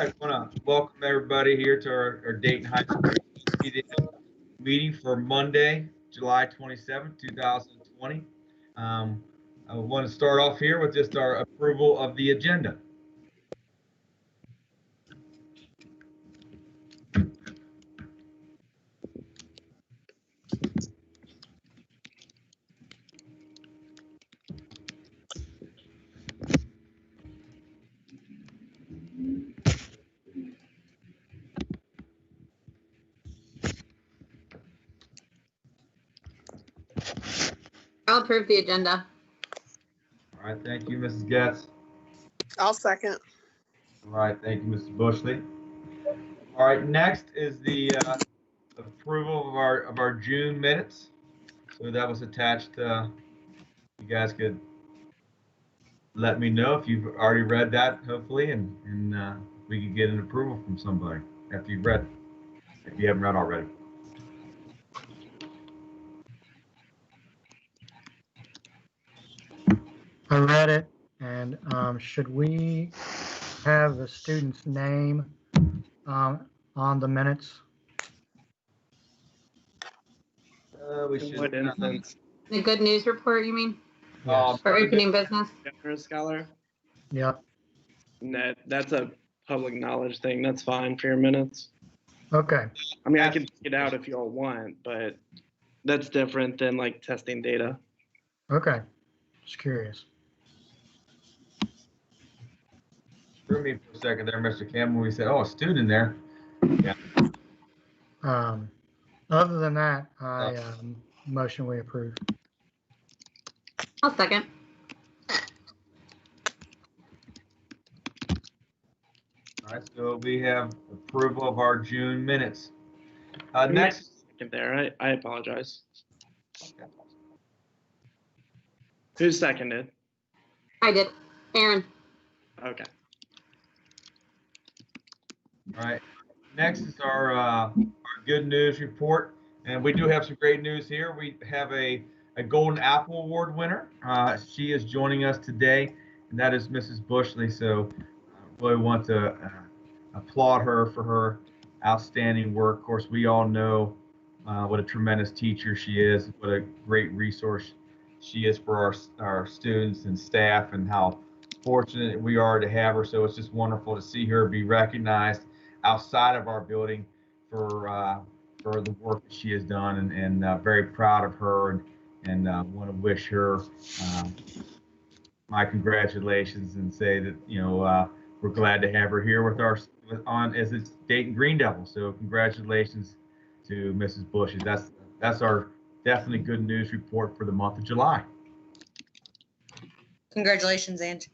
right, I want to welcome everybody here to our Dayton High School Sbdm meeting for Monday, July 27th, 2020. I want to start off here with just our approval of the agenda. I'll approve the agenda. All right, thank you, Mrs. Getz. I'll second. All right, thank you, Mrs. Bushley. All right, next is the approval of our June minutes. So that was attached. You guys could let me know if you've already read that, hopefully, and we could get an approval from somebody after you've read, if you haven't read already. I read it, and should we have the student's name on the minutes? We should. What instance? The good news report, you mean? Yes. For opening business? Generous scholar? Yep. No, that's a public knowledge thing. That's fine for your minutes. Okay. I mean, I can take it out if you all want, but that's different than like testing data. Okay. Just curious. Threw me for a second there, Mr. Campbell. We said, "Oh, a student in there." Yeah. Other than that, I motion we approve. I'll second. All right, so we have approval of our June minutes. Next. There, I apologize. Who seconded? I did. Aaron. Okay. All right. Next is our good news report, and we do have some great news here. We have a Golden Apple Award winner. She is joining us today, and that is Mrs. Bushley. So I really want to applaud her for her outstanding work. Of course, we all know what a tremendous teacher she is, what a great resource she is for our students and staff, and how fortunate we are to have her. So it's just wonderful to see her be recognized outside of our building for the work that she has done, and very proud of her, and want to wish her my congratulations and say that we're glad to have her here with our as it's Dayton Green Devils. So congratulations to Mrs. Bush. That's our definitely good news report for the month of July. Congratulations, Ange.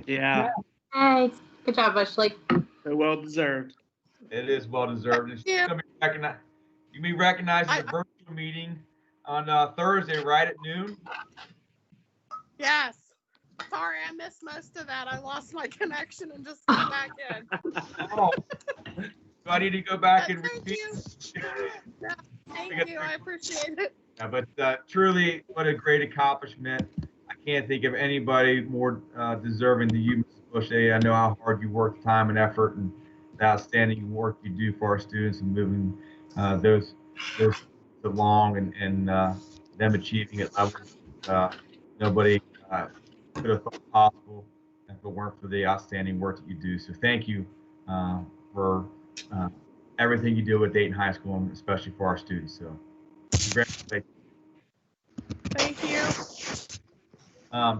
Yeah. Hey, good job, Bushley. So well deserved. It is well deserved. And she's gonna be recognized. You be recognized in a virtual meeting on Thursday, right at noon. Yes. Sorry, I missed most of that. I lost my connection and just got back in. Oh, do I need to go back and Thank repeat? you. Yeah, thank you. I appreciate it. Yeah, but truly, what a great accomplishment. I can't think of anybody more deserving than you, Mrs. Bush. I know how hard you work, time and effort, and the outstanding work you do for our students and moving those along and them achieving at levels nobody could have thought possible if it weren't for the outstanding work that you do. So thank you for everything you do at Dayton High School, and especially for our students. So congratulations. Thank you.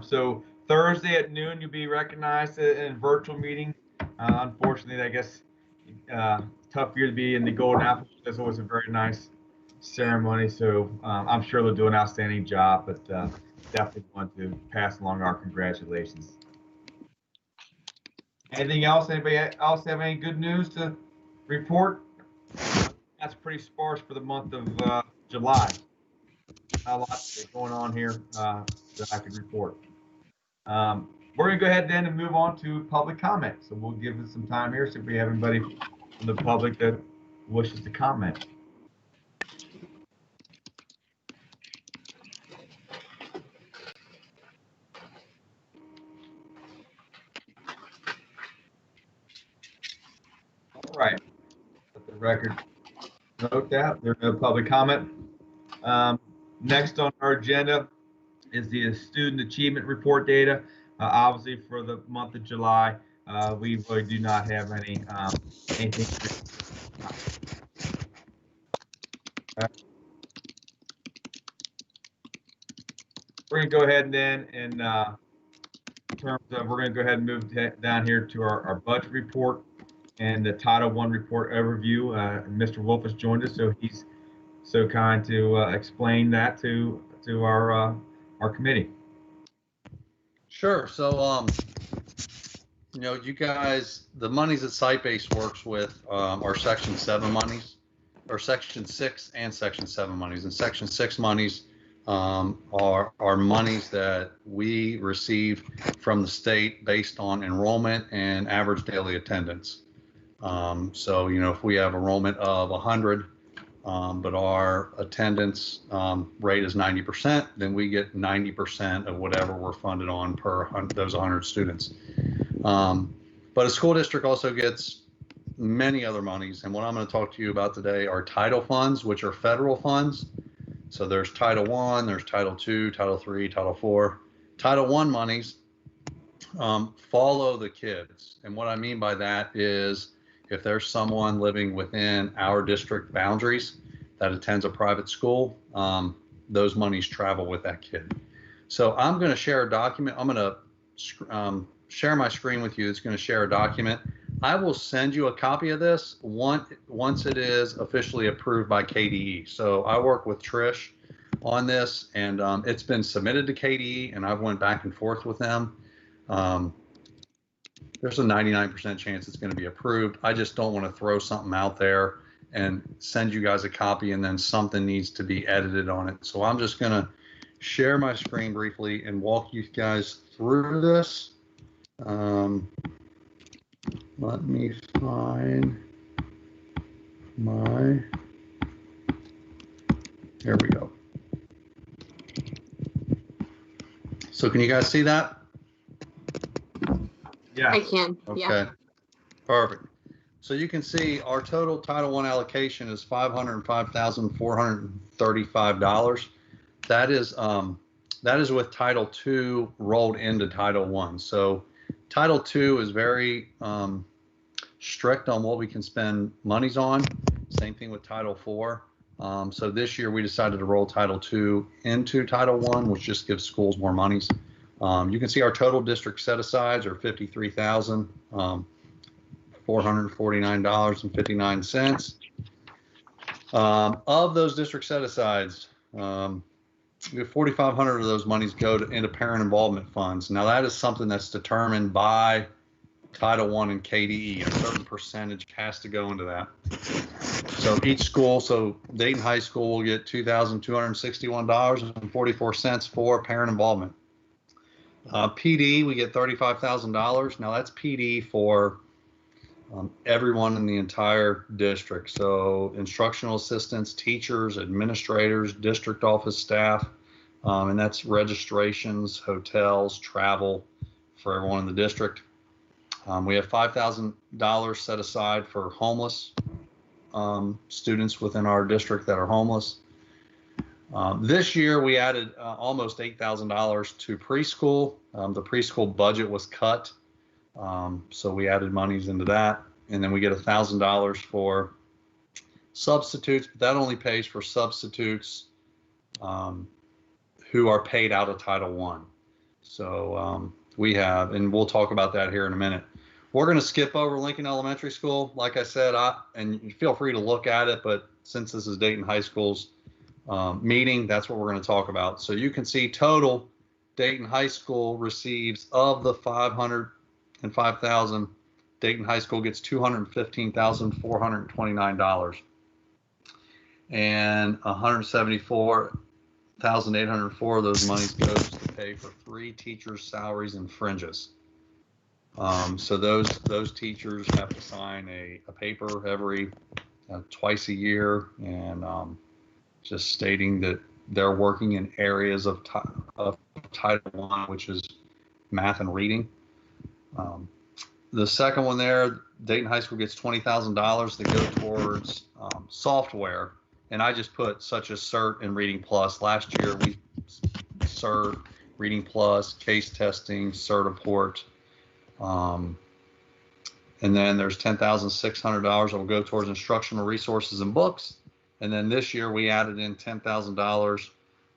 So Thursday at noon, you'll be recognized in a virtual meeting. Unfortunately, I guess tough year to be in the Golden Apple. That's always a very nice ceremony. So I'm sure they'll do an outstanding job, but definitely want to pass along our congratulations. Anything else? Anybody else have any good news to report? That's pretty sparse for the month of July. Not a lot going on here that I could report. We're going to go ahead then and move on to public comment. So we'll give it some time here, see if we have anybody from the public that wishes to comment. the record note that. There's no public comment. Next on our agenda is the student achievement report data. Obviously, for the month of July, we really do not have anything. We're going to go ahead and then, in terms of, we're going to go ahead and move down here to our budget report and the Title I report overview. Mr. Wolf has joined us, so he's so kind to explain that to our committee. Sure. So, you guys, the monies that SiteBase works with are Section 7 monies, or Section 6 and Section 7 monies. And Section 6 monies are monies that we receive from the state based on enrollment and average daily attendance. So, if we have enrollment of 100, but our attendance rate is 90%, then we get 90% of whatever we're funded on per those 100 students. But a school district also gets many other monies. And what I'm going to talk to you about today are title funds, which are federal funds. So there's Title I, there's Title II, Title III, Title IV. Title I monies follow the kids. And what I mean by that is if there's someone living within our district boundaries that attends a private school, those monies travel with that kid. So I'm going to share a document. I'm going to share my screen with you. It's going to share a document. I will send you a copy of this once it is officially approved by KDE. So I work with Trish on this, and it's been submitted to KDE, and I've went back and forth with them. There's a 99% chance it's going to be approved. I just don't want to throw something out there and send you guys a copy and then something needs to be edited on it. So I'm just going to share my screen briefly and walk you guys through this. Let me find here we go. So can you guys see that? Yeah. I can. Okay. Yeah. Perfect. So you can see our total Title I allocation is $505,435. That is with Title II rolled into Title I. So Title II is very strict on what we can spend monies on. Same thing with Title IV. So this year we decided to roll Title II into Title I, which just gives schools more monies. You can see our total district set-asides are $53,449.59. Of those district set-asides, 4,500 of those monies go into parent involvement funds. Now that is something that's determined by Title I and KDE. A certain percentage has to go into that. So each school, so Dayton High School will get $2,261.44 for parent involvement. PD, we get $35,000. Now that's PD for everyone in the entire district. So instructional assistants, teachers, administrators, district office staff, and that's registrations, hotels, travel for everyone in the district. We have $5,000 set aside for homeless students within our district that are homeless. This year we added almost $8,000 to preschool. The preschool budget was cut, so we added monies into that. And then we get $1,000 for substitutes, but that only pays for substitutes who are paid out of Title I. So we have, and we'll talk about that here in a minute. We're going to skip over Lincoln Elementary School. Like I said, and you feel free to look at it, but since this is Dayton High School's meeting, that's what we're going to talk about. So you can see total Dayton High School receives of the $505,000. Dayton High School gets $215,429, and $174,804 of those monies goes to pay for 3 teachers' salaries and fringes. So those teachers have to sign a paper every twice a year, and just stating that they're working in areas of Title I, which is math and reading. The second one there, Dayton High School gets $20,000 to go towards software. And I just put such as CERT and Reading Plus. Last year we CERT, Reading Plus, case testing, Certiport. And then there's $10,600 that will go towards instructional resources and books. And then this year we added in $10,000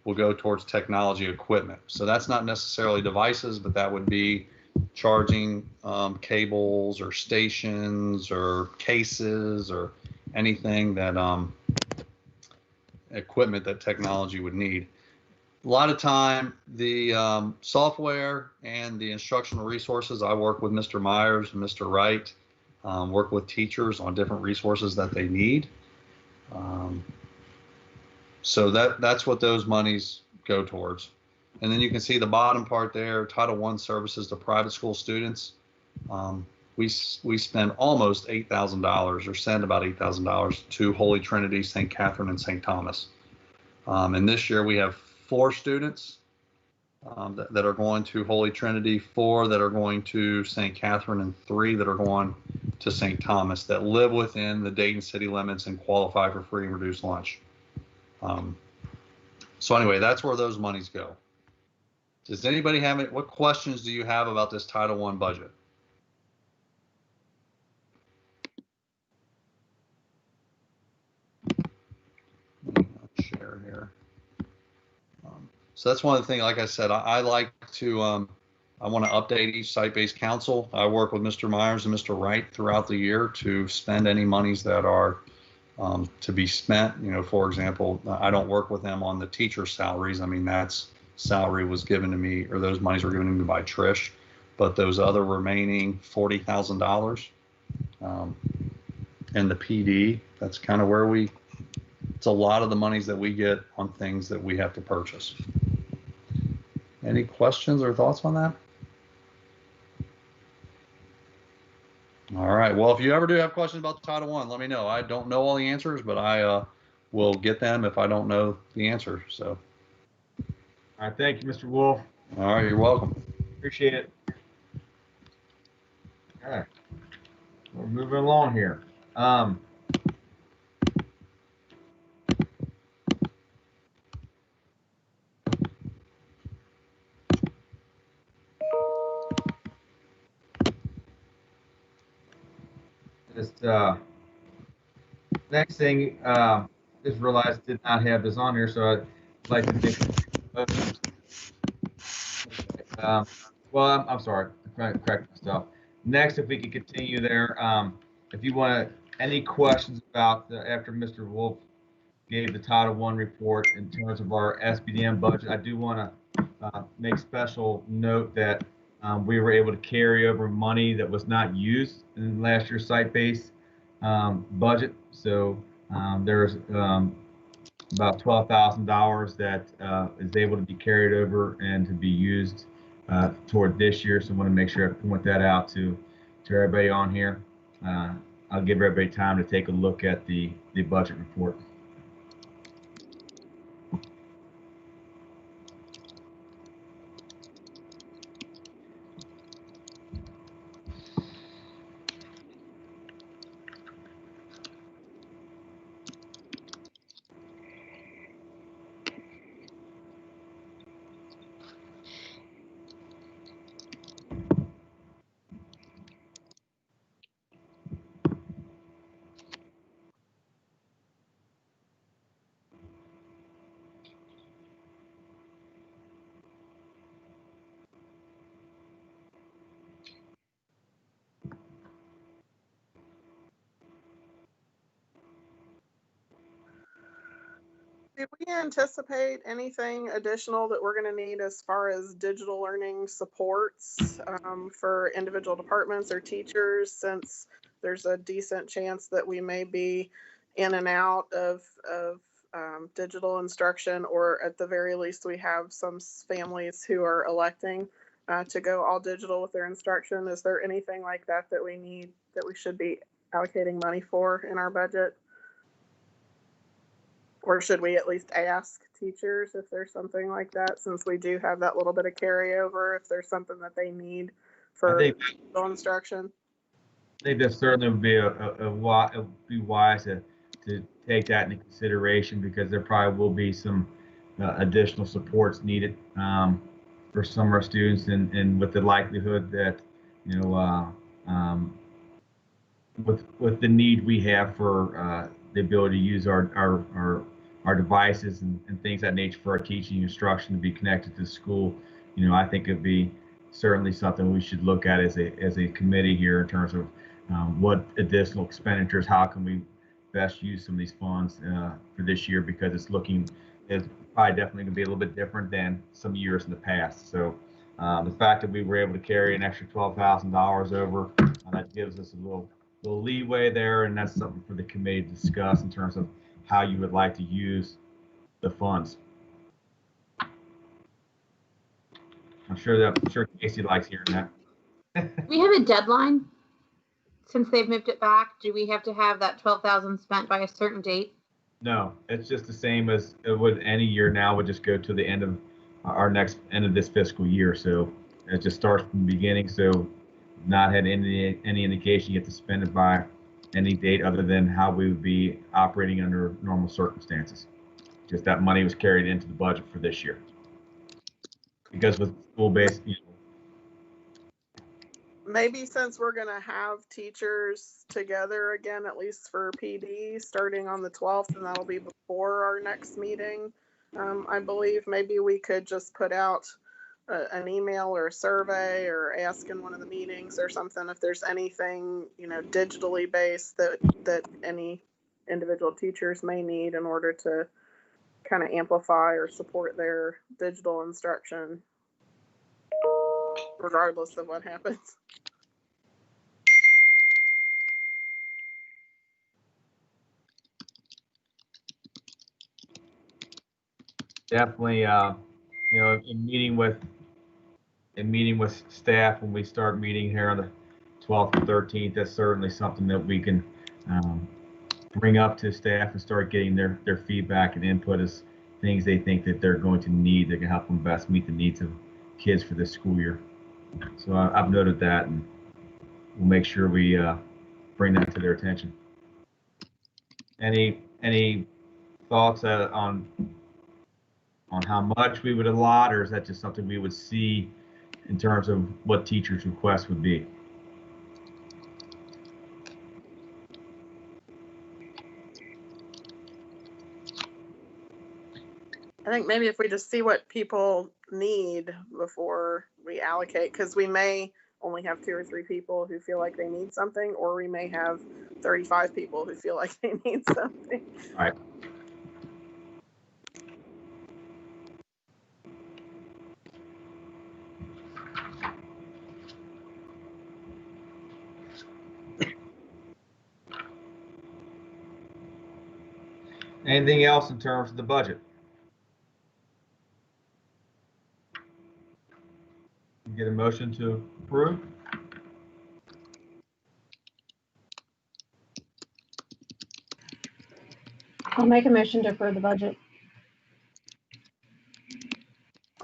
will go towards technology equipment. So that's not necessarily devices, but that would be charging cables or stations or cases or anything that equipment that technology would need. A lot of time, the software and the instructional resources, I work with Mr. Myers and Mr. Wright, work with teachers on different resources that they need. So that's what those monies go towards. And then you can see the bottom part there, Title I services to private school students. We spend almost $8,000 or send about $8,000 to Holy Trinity, St. Catherine, and St. Thomas. And this year we have 4 students that are going to Holy Trinity, 4 that are going to St. Catherine, and 3 that are going to St. Thomas that live within the Dayton city limits and qualify for free and reduced lunch. So anyway, that's where those monies go. Does anybody have any, what questions do you have about this Title I budget? Share here. So that's one of the things, like I said, I like to, I want to update each site-based council. I work with Mr. Myers and Mr. Wright throughout the year to spend any monies that are to be spent. You know, for example, I don't work with them on the teacher salaries. I mean, that's salary was given to me, or those monies were given to me by Trish, but those other remaining $40,000 and the PD, that's kind of where it's a lot of the monies that we get on things that we have to purchase. Any questions or thoughts on that? All right. Well, if you ever do have questions about the Title I, let me know. I don't know all the answers, but I will get them if I don't know the answer. So. All right. Thank you, Mr. Wolf. All right. You're welcome. Appreciate it. All right. We're moving along here. Just next thing, just realized did not have this on here, so I'd like to make. Well, I'm sorry, correct myself. Next, if we could continue there, if you want any questions about after Mr. Wolf gave the Title I report in terms of our Sbdm budget, I do want to make special note that we were able to carry over money that was not used in last year's site-based budget. So there's about $12,000 that is able to be carried over and to be used toward this year. So I want to make sure I point that out to everybody on here. I'll give everybody time to take a look at the budget report. Did we anticipate anything additional that we're going to need as far as digital learning supports for individual departments or teachers, since there's a decent chance that we may be in and out of digital instruction, or at the very least we have some families who are electing to go all digital with their instruction? Is there anything like that that we need, that we should be allocating money for in our budget? Or should we at least ask teachers if there's something like that, since we do have that little bit of carryover, if there's something that they need for digital instruction? think that certainly would be it would be wise to take that into consideration because there probably will be some additional supports needed for some of our students, and with the likelihood that you know with the need we have for the ability to use our devices and things of that nature for our teaching and instruction to be connected to school, you know, I think it'd be certainly something we should look at as a committee here in terms of what additional expenditures, how can we best use some of these funds for this year, because it's probably definitely going to be a little bit different than some years in the past. So the fact that we were able to carry an extra $12,000 over, that gives us a little leeway there, and that's something for the committee to discuss in terms of how you would like to use the funds. I'm sure Casey likes hearing that. Do we have a deadline since they've moved it back? Do we have to have that 12,000 spent by a certain date? No, it's just the same as it would any year now. Would just go to the end of end of this fiscal year. So it just starts from the beginning. So not had any indication you have to spend it by any date other than how we would be operating under normal circumstances. Just that money was carried into the budget for this year. Because with school-based, you know, Maybe since we're going to have teachers together again, at least for PD, starting on the 12th, and that'll be before our next meeting, I believe maybe we could just put out an email or a survey or ask in one of the meetings or something if there's anything, you know, digitally based that any individual teachers may need in order to kind of amplify or support their digital instruction, regardless of what happens. definitely, you know, in meeting with staff when we start meeting here on the 12th and 13th, that's certainly something that we can bring up to staff and start getting their feedback and input as things they think that they're going to need that can help them best meet the needs of kids for this school year. So I've noted that, and we'll make sure we bring that to their attention. Any thoughts on how much we would allot, or is that just something we would see in terms of what teachers' requests would be? I think maybe if we just see what people need before we allocate, because we may only have 2 or 3 people who feel like they need something, or we may have 35 people who feel like they need something. All right. Anything else in terms of the budget? Get a motion to approve? I'll make a motion to approve the budget.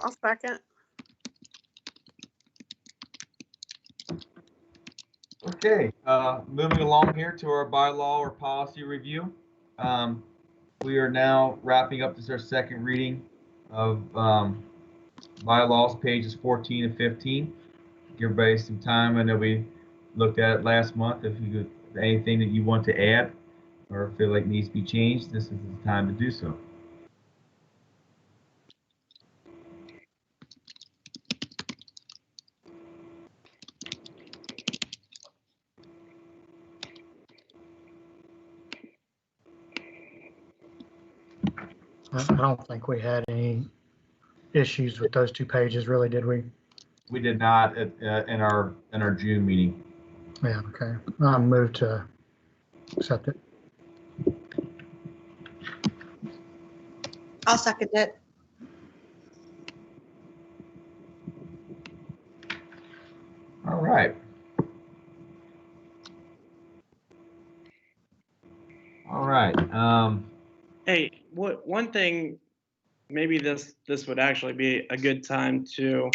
I'll second. Okay, moving along here to our bylaw or policy review. We are now wrapping up. This is our second reading of bylaws, pages 14 and 15. Give everybody some time. I know we looked at it last month. If you could, anything that you want to add or feel like needs to be changed, this is the time to do so. I don't think we had any issues with those 2 pages, really, did we? We did not in our June meeting. Yeah, okay. I'll move to accept it. I'll second it. All right. All right. Hey, one thing, maybe this would actually be a good time to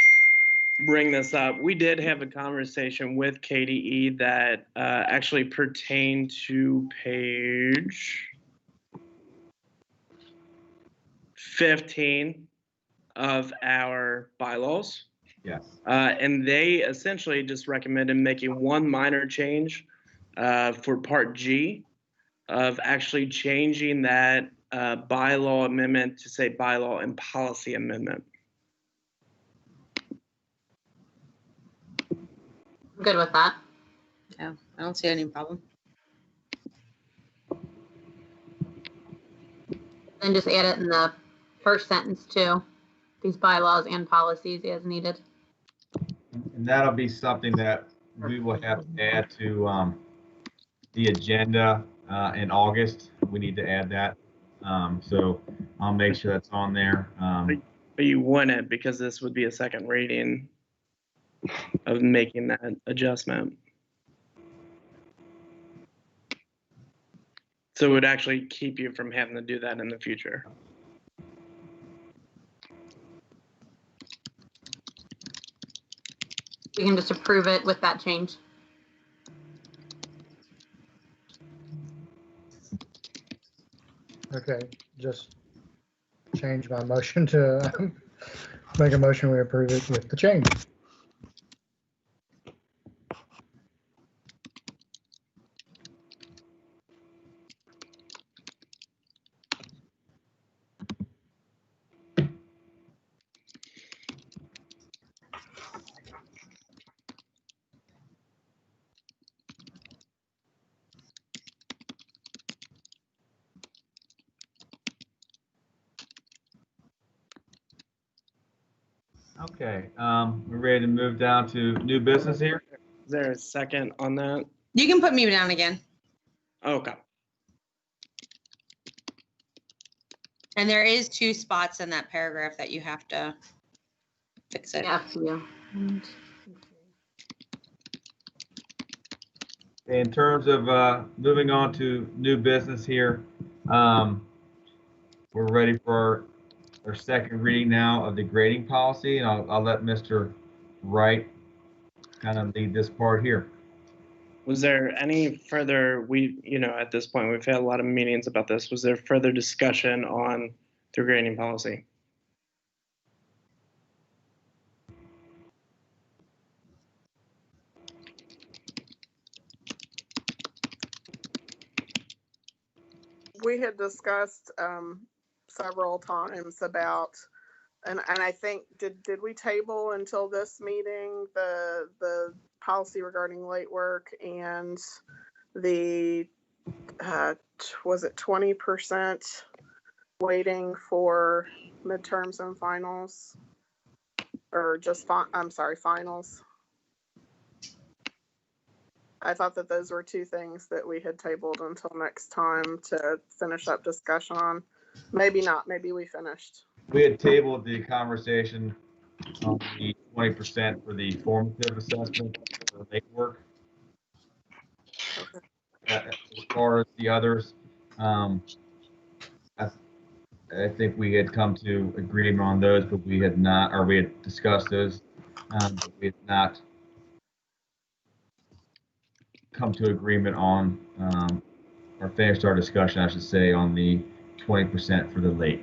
bring this up. We did have a conversation with KDE that actually pertained to page 15 of our bylaws. Yes. And they essentially just recommended making one minor change for Part G of actually changing that bylaw amendment to say bylaw and policy amendment. I'm good with that. Yeah, I don't see any problem. Then just add it in the first sentence too. These bylaws and policies as needed. And that'll be something that we will have to add to the agenda in August. We need to add that. So I'll make sure that's on there. But you wouldn't, because this would be a second reading of making that adjustment. So it would actually keep you from having to do that in the future. We can just approve it with that change. Okay, just change my motion to make a motion, we approve it with the change. Okay, we're ready to move down to new business here. Is there a second on that? You can put me down again. Okay. And there is 2 spots in that paragraph that you have to fix it. Yeah, yeah. In terms of moving on to new business here, we're ready for our second reading now of the grading policy, and I'll let Mr. Wright kind of lead this part here. Was there any further, at this point, we've had a lot of meetings about this. Was there further discussion on the grading policy? We had discussed several times about, and I think, did we table until this meeting the policy regarding late work and the was it 20% waiting for midterms and finals, or just finals? I thought that those were 2 things that we had tabled until next time to finish up discussion on. Maybe not, maybe we finished. We had tabled the conversation on the 20% for the formative assessment for late work. Okay. As far as the others, I think we had come to agreement on those, but we had not, or we had discussed those, but we had not come to agreement on, or finished our discussion, I should say, on the 20% for the late.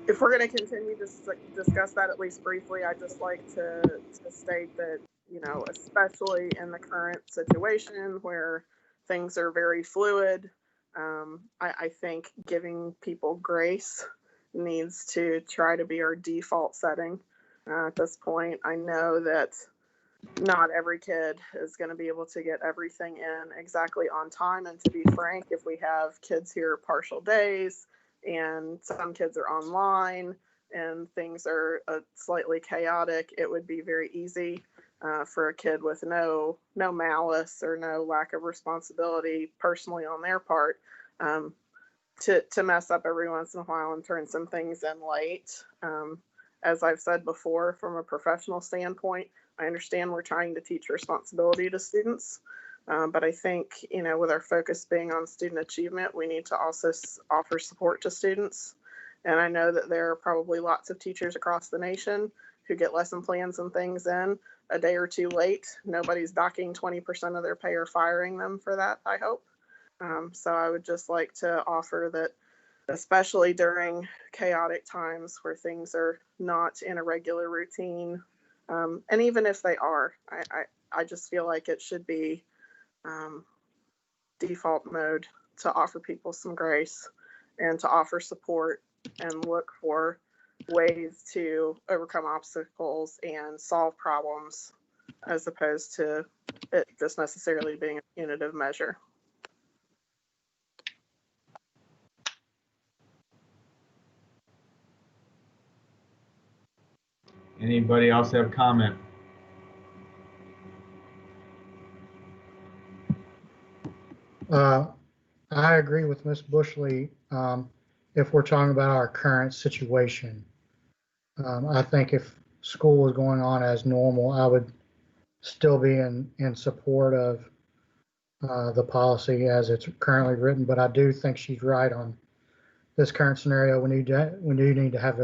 If we're going to continue to discuss that at least briefly, I'd just like to state that, especially in the current situation where things are very fluid, I think giving people grace needs to try to be our default setting at this point. I know that not every kid is going to be able to get everything in exactly on time. And to be frank, if we have kids here partial days and some kids are online and things are slightly chaotic, it would be very easy for a kid with no malice or no lack of responsibility personally on their part to mess up every once in a while and turn some things in late. As I've said before, from a professional standpoint, I understand we're trying to teach responsibility to students, But I think, with our focus being on student achievement, we need to also offer support to students. And I know that there are probably lots of teachers across the nation who get lesson plans and things in a day or two late. Nobody's docking 20% of their pay or firing them for that, I hope. So I would just like to offer that, especially during chaotic times where things are not in a regular routine, and even if they are, I just feel like it should be default mode to offer people some grace and to offer support and look for ways to overcome obstacles and solve problems, as opposed to it just necessarily being a punitive measure. Anybody else have a comment? I agree with Ms. Bushley. If we're talking about our current situation, I think if school was going on as normal, I would still be in support of the policy as it's currently written. But I do think she's right on this current scenario. We do need to have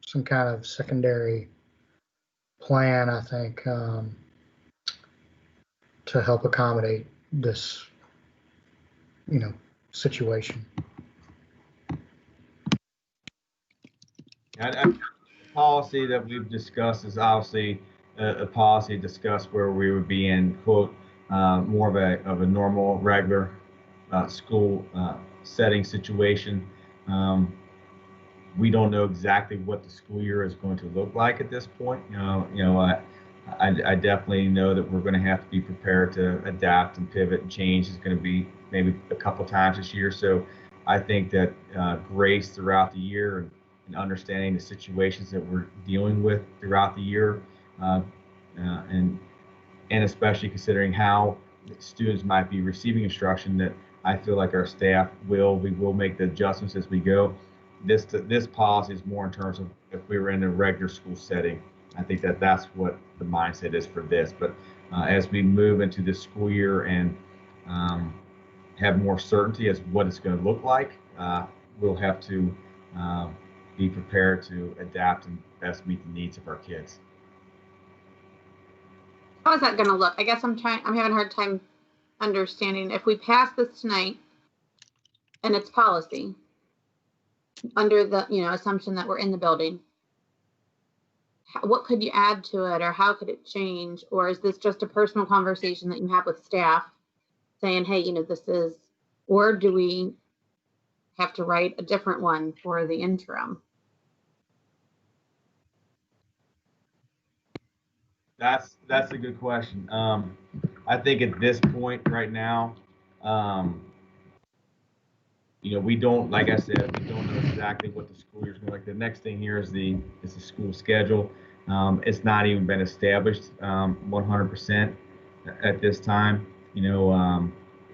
some kind of secondary plan, I think, to help accommodate this, situation. The policy that we've discussed is obviously a policy discussed where we would be in, quote, more of a normal, regular school setting situation. We don't know exactly what the school year is going to look like at this point. I definitely know that we're going to have to be prepared to adapt and pivot and change. Is going to be maybe a couple times this year. So I think that grace throughout the year and understanding the situations that we're dealing with throughout the year, and especially considering how students might be receiving instruction, that I feel like our staff we will make the adjustments as we go. This policy is more in terms of if we were in a regular school setting. I think that's what the mindset is for this. But as we move into this school year and have more certainty as what it's going to look like, we'll have to be prepared to adapt and best meet the needs of our kids. How is that going to look? I guess I'm having a hard time understanding. If we pass this tonight and it's policy under the assumption that we're in the building, what could you add to it, or how could it change? Or is this just a personal conversation that you have with staff saying, hey, this is, or do we have to write a different one for the interim? That's a good question. I think at this point right now, we don't, like I said, we don't know exactly what the school year is going to look like. The next thing here is the school schedule. It's not even been established 100% at this time.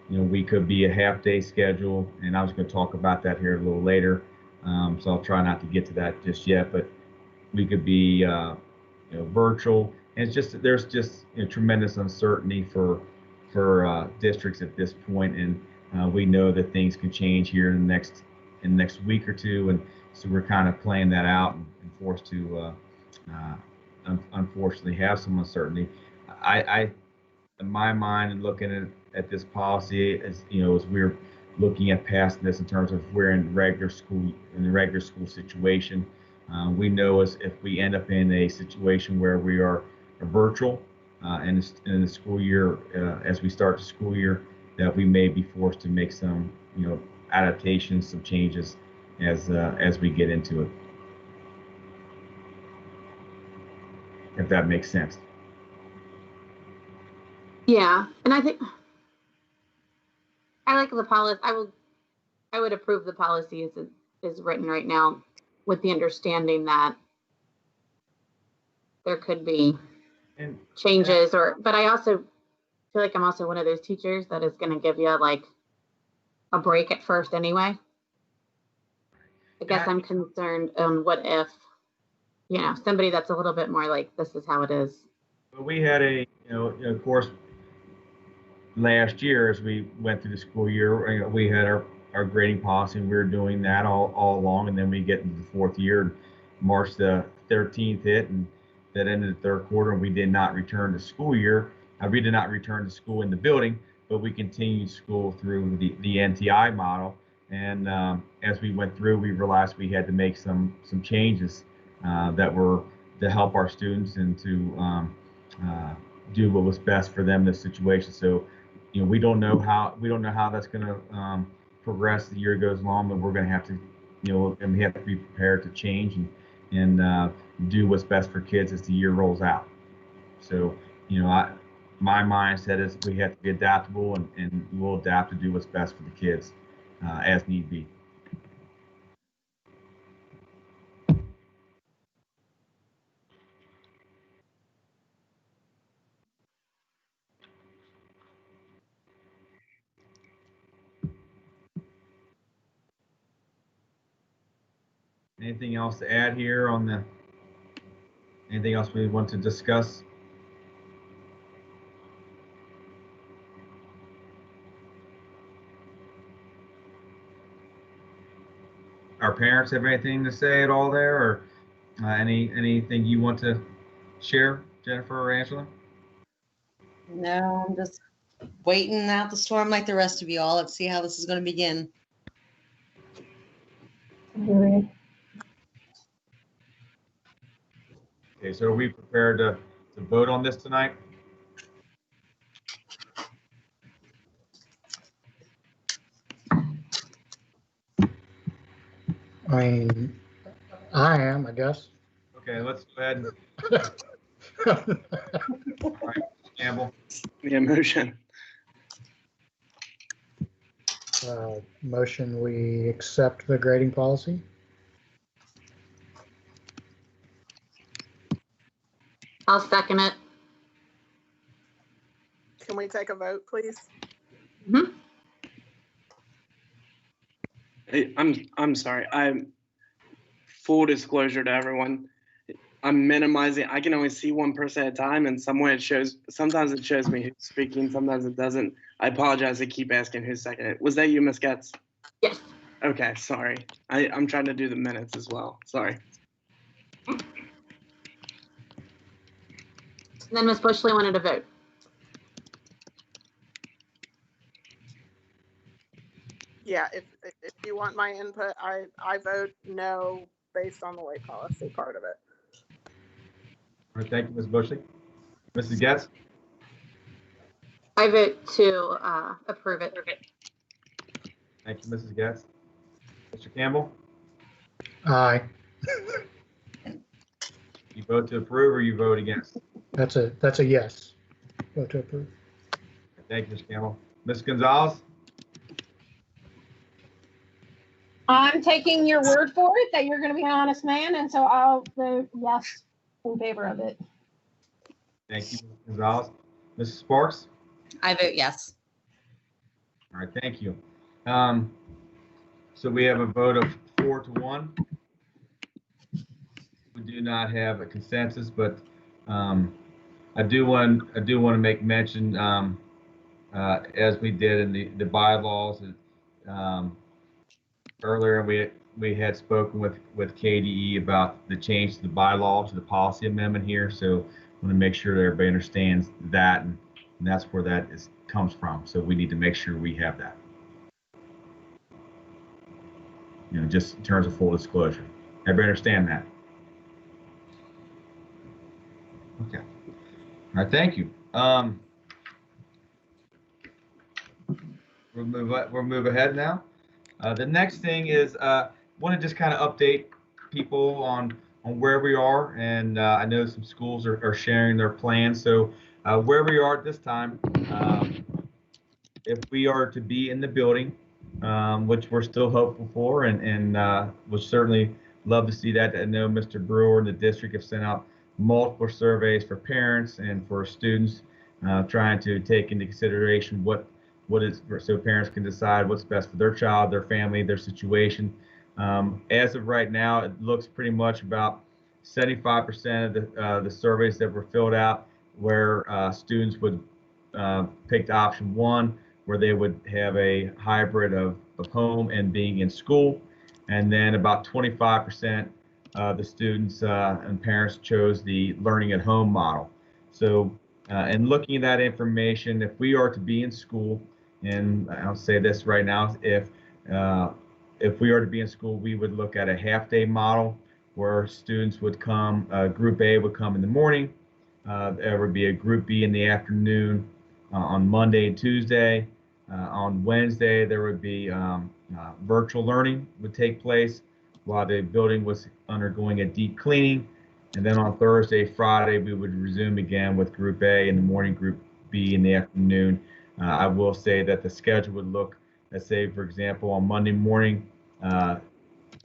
We could be a half-day schedule, and I was going to talk about that here a little later. So I'll try not to get to that just yet, but we could be virtual. And there's just tremendous uncertainty for districts at this point, and we know that things can change here in the next week or two, and so we're kind of playing that out and forced to unfortunately have some uncertainty. I in my mind, and looking at this policy as we're looking at passing this in terms of we're in the regular school situation. We know if we end up in a situation where we are virtual in the school year, as we start the school year, that we may be forced to make some adaptations, some changes as we get into it. If that makes sense. Yeah, and I think I like the policy. I would approve the policy as it is written right now, with the understanding that there could be changes, but I also feel like I'm also one of those teachers that is going to give you like a break at first anyway. I guess I'm concerned on what if, somebody that's a little bit more like, this is how it is. We had of course, last year, as we went through the school year, we had our grading policy, and we were doing that all along. And then we get into the fourth year, March the 13th hit, and that ended the third quarter, and we did not return to school year. We did not return to school in the building, but we continued school through the NTI model. And as we went through, we realized we had to make some changes that were to help our students and to do what was best for them in this situation. So, we don't know how that's going to progress as the year goes along, but we're going to have to, and we have to be prepared to change and do what's best for kids as the year rolls out. So, my mindset is we have to be adaptable, and we'll adapt to do what's best for the kids as need be. Anything else to add here anything else we want to discuss? Our parents have anything to say at all there, or anything you want to share, Jennifer or Angela? No, I'm just waiting out the storm like the rest of you all. Let's see how this is going to begin. Agree. Okay, so are we prepared to vote on this tonight? I mean, I am, I guess. Okay, let's go ahead and all right, Campbell. The emotion. Motion, we accept the grading policy. I'll second it. Can we take a vote, please? Mhm. I'm sorry. I'm full disclosure to everyone. I'm minimizing. I can only see one person at a time, and sometimes it shows me who's speaking, sometimes it doesn't. I apologize. I keep asking who's seconded. Was that you, Ms. Getz? Yes. Okay, sorry. I'm trying to do the minutes as well. Sorry. And then Ms. Bushley wanted to vote. Yeah, if you want my input, I vote no based on the late policy part of it. All right, thank you, Ms. Bushley. Mrs. Getz? I vote to approve it. Thank you, Mrs. Getz. Mr. Campbell? Aye. You vote to approve or you vote against? That's a yes. Vote to approve. Thank you, Mr. Campbell. Ms. Gonzalez? I'm taking your word for it that you're going to be an honest man, and so I'll vote yes in favor of it. Thank you, Ms. Gonzalez. Mrs. Sparks? I vote yes. All right, thank you. So we have a vote of 4-1. We do not have a consensus, but I do want to make mention, as we did in the bylaws, earlier we had spoken with KDE about the change to the bylaw, to the policy amendment here. So I want to make sure that everybody understands that, and that's where that comes from. So we need to make sure we have that. Just in terms of full disclosure. Everybody understand that? Okay. All right, thank you. We'll move ahead now. The next thing is want to just kind of update people on where we are, and I know some schools are sharing their plans. So where we are at this time, if we are to be in the building, which we're still hopeful for, and would certainly love to see that. I know Mr. Brewer and the district have sent out multiple surveys for parents and for students, trying to take into consideration what is, so parents can decide what's best for their child, their family, their situation. As of right now, it looks pretty much about 75% of the surveys that were filled out where students would picked option 1, where they would have a hybrid of home and being in school. And then about 25% of the students and parents chose the learning at home model. So in looking at that information, if we are to be in school, and I'll say this right now, if we are to be in school, we would look at a half-day model where students would come, Group A would come in the morning, there would be a Group B in the afternoon on Monday and Tuesday. On Wednesday, there would be virtual learning would take place while the building was undergoing a deep cleaning. And then on Thursday, Friday, we would resume again with Group A in the morning, Group B in the afternoon. I will say that the schedule would look, let's say, for example, on Monday morning,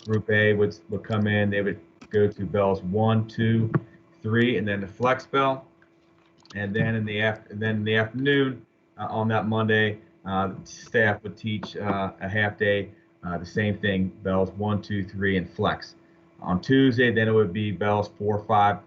Group A would come in, they would go to bells 1, 2, 3, and then the flex bell. And then in the afternoon on that Monday, staff would teach a half day, the same thing, bells 1, 2, 3, and flex. On Tuesday, then it would be bells 4, 5,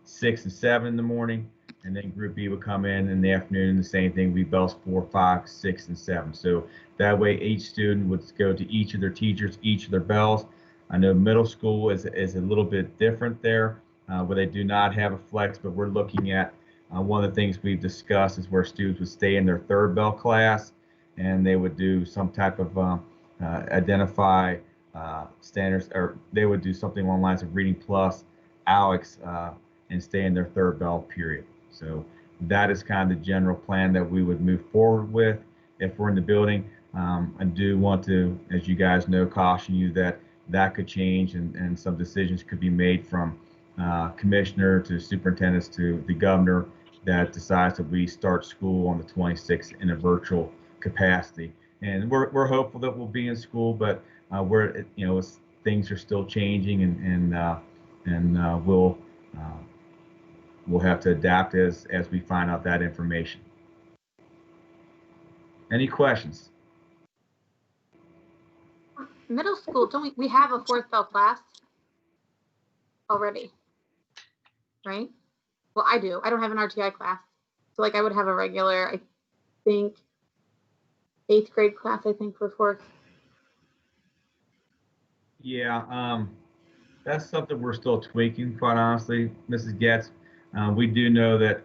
6, and 7 in the morning, and then Group B would come in the afternoon, and the same thing would be bells 4, 5, 6, and 7. So that way, each student would go to each of their teachers, each of their bells. I know middle school is a little bit different there, where they do not have a flex, but we're looking at one of the things we've discussed is where students would stay in their third bell class, and they would do some type of identify standards, or they would do something along the lines of Reading Plus, ALEX, and stay in their third bell period. So that is kind of the general plan that we would move forward with if we're in the building. I do want to, as you guys know, caution you that that could change, and some decisions could be made from commissioner to superintendents to the governor that decides that we start school on the 26th in a virtual capacity. And we're hopeful that we'll be in school, but we're, you know, things are still changing, and we'll have to adapt as we find out that information. Any questions? Middle school, don't we have a fourth bell class already, right? Well, I do. I don't have an RTI class. So like I would have a regular, I think, 8th grade class, I think, for fourth. Yeah, that's something we're still tweaking, quite honestly, Mrs. Getz. We do know that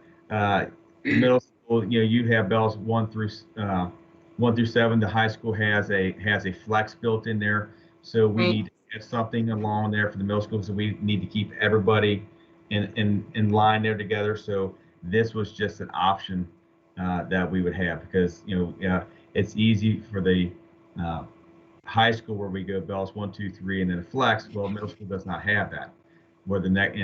middle school, you know, you have bells 1 through 7. The high school has a flex built in there, so we need to have something along there for the middle school. So we need to keep everybody in line there together. So this was just an option that we would have, because you know it's easy for the high school where we go bells 1, 2, 3, and then a flex. Well, middle school does not have that. Where the next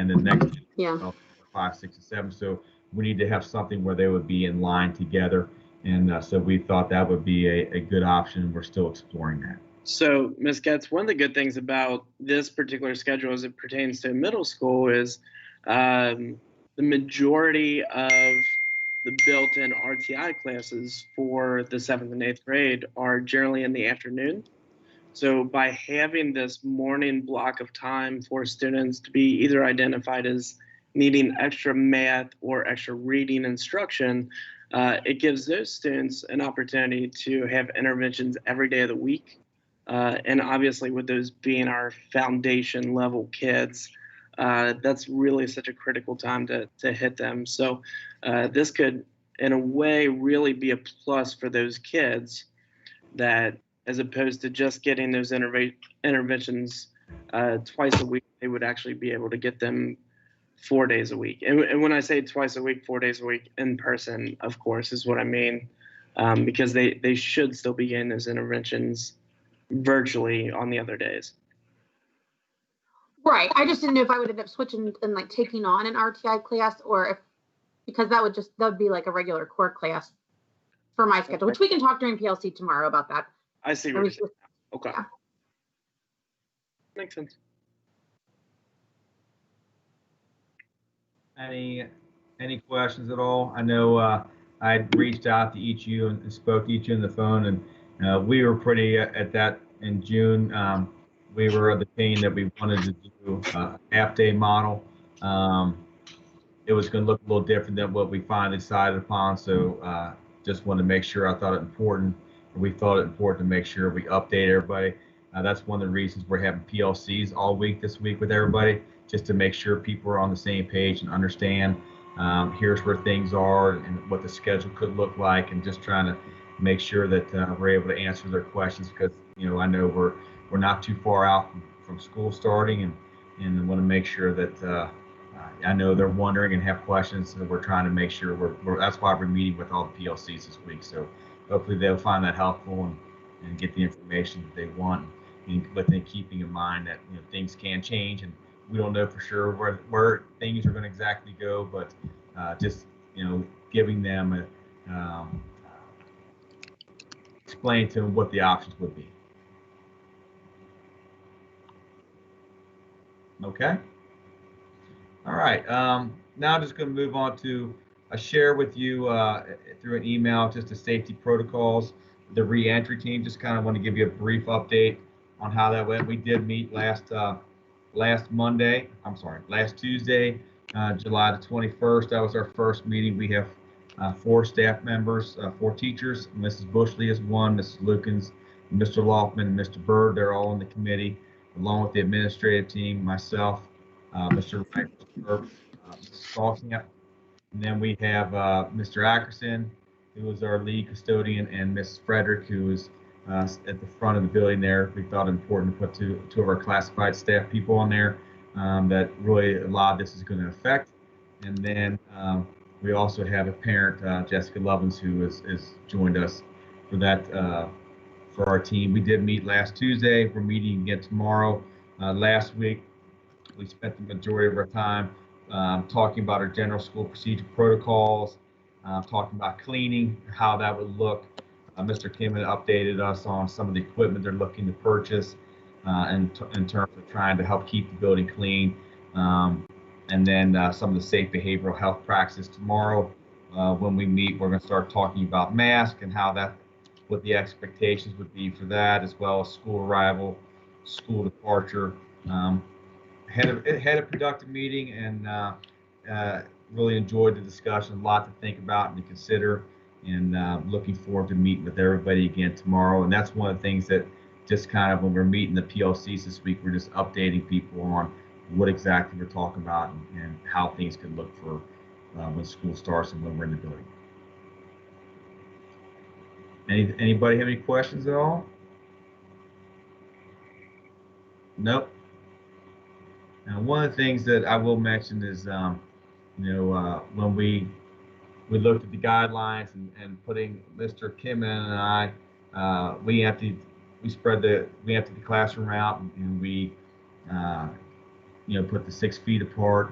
Yeah. 5, 6, and 7. So we need to have something where they would be in line together. And so we thought that would be a good option. We're still exploring that. So, Ms. Getz, one of the good things about this particular schedule as it pertains to middle school is the majority of the built-in RTI classes for the 7th and 8th grade are generally in the afternoon. So by having this morning block of time for students to be either identified as needing extra math or extra reading instruction, it gives those students an opportunity to have interventions every day of the week. And obviously with those being our foundation level kids, that's really such a critical time to hit them. So this could, in a way, really be a plus for those kids, that as opposed to just getting those interventions twice a week, they would actually be able to get them 4 days a week. And when I say twice a week, 4 days a week in person, of course, is what I mean, because they should still be getting those interventions virtually on the other days. Right. I just didn't know if I would end up switching and like taking on an RTI class, or if, because that would be like a regular core class for my schedule, which we can talk during PLC tomorrow about that. I see what you're saying. Okay. Yeah. Makes sense. Any questions at all? I know I reached out to each of you and spoke to each of you on the phone, and we were pretty at that in June. We were of the opinion that we wanted to do a half-day model. it was going to look a little different than what we finally decided upon. So just wanted to make sure we thought it important to make sure we update everybody. That's one of the reasons we're having PLCs all week this week with everybody, just to make sure people are on the same page and understand here's where things are and what the schedule could look like, and just trying to make sure that we're able to answer their questions, because I know we're not too far out from school starting, and want to make sure that I know they're wondering and have questions, so we're trying to make sure that's why we're meeting with all the PLCs this week. So hopefully they'll find that helpful and get the information that they want, but then keeping in mind that things can change, and we don't know for sure where things are going to exactly go, but just giving them explain to them what the options would be. Okay. All right. Now I'm just going to move on to share with you through an email just the safety protocols. The re-entry team, just kind of want to give you a brief update on how that went. We did meet last Tuesday, July the 21st. That was our first meeting. We have 4 staff members, 4 teachers. Mrs. Bushley is one, Mrs. Lukens, Mr. Loftman, and Mr. Bird. They're all in the committee, along with the administrative team, myself, Mr. Wright, Mrs. Stalking. And then we have Mr. Ackerson, who is our lead custodian, and Mrs. Frederick, who is at the front of the building there. We thought it important to put two of our classified staff people on there that really a lot of this is going to affect. And then we also have a parent, Jessica Lovins, who has joined us for that for our team. We did meet last Tuesday. We're meeting again tomorrow. Last week, we spent the majority of our time talking about our general school procedure protocols, talking about cleaning, how that would look. Mr. Kim had updated us on some of the equipment they're looking to purchase in terms of trying to help keep the building clean. And then some of the safe behavioral health practices tomorrow. When we meet, we're going to start talking about masks and what the expectations would be for that, as well as school arrival, school departure. Had a productive meeting, and really enjoyed the discussion. A lot to think about and to consider, and looking forward to meeting with everybody again tomorrow. And that's one of the things that just kind of, when we're meeting the PLCs this week, we're just updating people on what exactly we're talking about and how things could look for when school starts and when we're in the building. Anybody have any questions at all? Nope. Now, one of the things that I will mention is, when we looked at the guidelines and putting Mr. Kim and I, we emptied the classroom out, and we, put the 6 feet apart,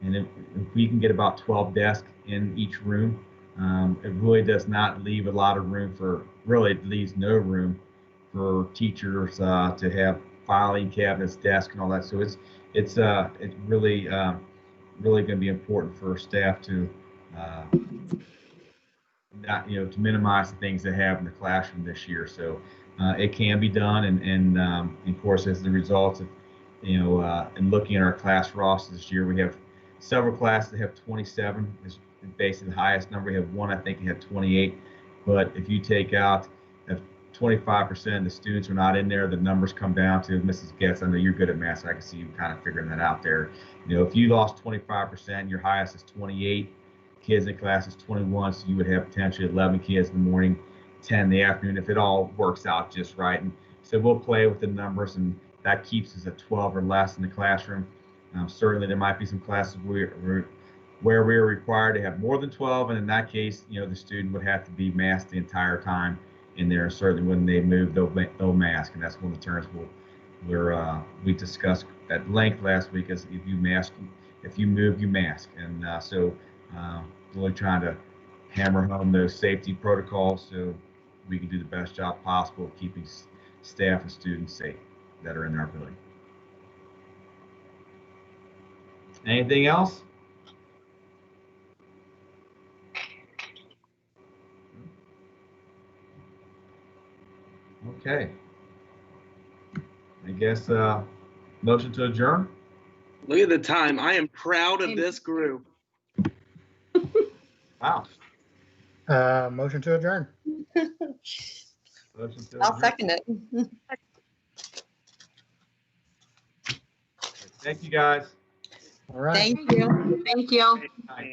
and if we can get about 12 desks in each room, it really does not leave a lot of room it leaves no room for teachers to have filing cabinets, desks, and all that. So it's really going to be important for staff to not to minimize the things they have in the classroom this year. So it can be done, and of course, as the results of in looking at our class rosters this year, we have several classes that have 27 is basically the highest number. We have one, I think, that had 28. But if you take out 25% of the students are not in there, the numbers come down to, Mrs. Getz, I know you're good at math, so I can see you kind of figuring that out there. If you lost 25%, your highest is 28 kids in class is 21, so you would have potentially 11 kids in the morning, 10 in the afternoon, if it all works out just right. And so we'll play with the numbers, and that keeps us at 12 or less in the classroom. Certainly there might be some classes where we're required to have more than 12, and in that case, the student would have to be masked the entire time in there. Certainly when they move, they'll mask, and that's one of the terms we discussed at length last week, is if you move, you mask. And so really trying to hammer home those safety protocols so we can do the best job possible of keeping staff and students safe that are in our building. Anything else? Okay. I guess motion to adjourn. Look at the time. I am proud of this group. Wow. Motion to adjourn. Motion to I'll adjourn. second it. Thank you, guys. All right. Thank you. Thank you. Bye.